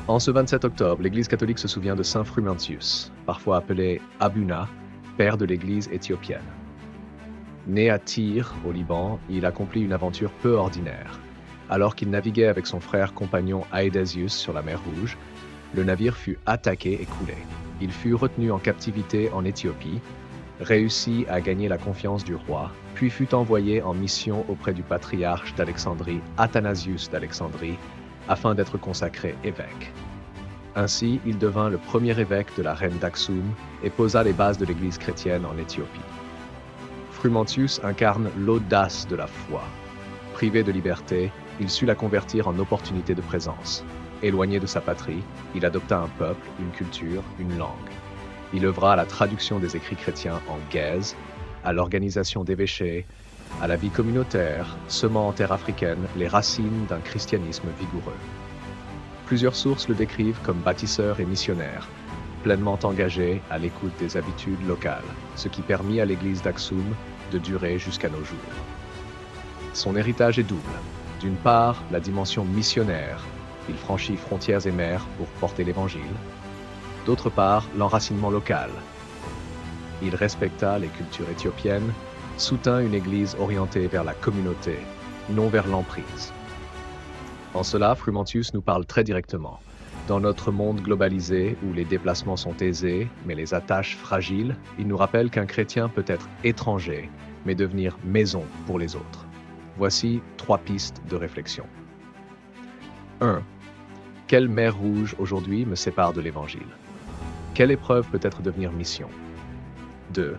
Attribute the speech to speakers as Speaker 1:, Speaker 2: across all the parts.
Speaker 1: En ce 27 octobre, l'Église catholique se souvient de Saint Frumentius, parfois appelé Abuna, père de l'Église éthiopienne. Né à Tyr, au Liban, il accomplit une aventure peu ordinaire. Alors qu'il naviguait avec son frère compagnon Aedasius sur la mer Rouge, le navire fut attaqué et coulé. Il fut retenu en captivité en Éthiopie, réussit à gagner la confiance du roi, puis fut envoyé en mission auprès du patriarche d'Alexandrie, Athanasius d'Alexandrie, afin d'être consacré évêque. Ainsi, il devint le premier évêque de la reine d'Aksum et posa les bases de l'Église chrétienne en Éthiopie. Frumentius incarne l'audace de la foi. Privé de liberté, il sut la convertir en opportunité de présence. Éloigné de sa patrie, il adopta un peuple, une culture, une langue. Il œuvra à la traduction des écrits chrétiens en gaèze, à l'organisation d'évêchés, à la vie communautaire, semant en terre africaine les racines d'un christianisme vigoureux. Plusieurs sources le décrivent comme bâtisseur et missionnaire, pleinement engagé à l'écoute des habitudes locales, ce qui permit à l'église d'Aksum de durer jusqu'à nos jours. Son héritage est double. D'une part, la dimension missionnaire, il franchit frontières et mers pour porter l'évangile. D'autre part, l'enracinement local. Il respecta les cultures éthiopiennes, soutint une église orientée vers la communauté, non vers l'emprise. En cela, Frumentius nous parle très directement. Dans notre monde globalisé, où les déplacements sont aisés, mais les attaches fragiles, il nous rappelle qu'un chrétien peut être étranger, mais devenir maison pour les autres. Voici 3 pistes de réflexion. 1. Quelle mer rouge aujourd'hui me sépare de l'Évangile? Quelle épreuve peut être devenir mission? 2.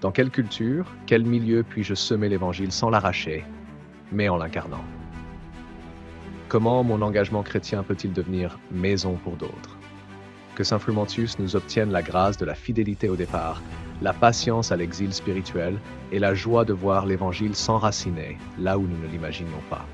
Speaker 1: Dans quelle culture, quel milieu puis-je semer l'Évangile sans l'arracher, mais en l'incarnant? Comment mon engagement chrétien peut-il devenir maison pour d'autres? Que Saint Frumentius nous obtienne la grâce de la fidélité au départ, la patience à l'exil spirituel et la joie de voir l'Évangile s'enraciner là où nous ne l'imaginions pas.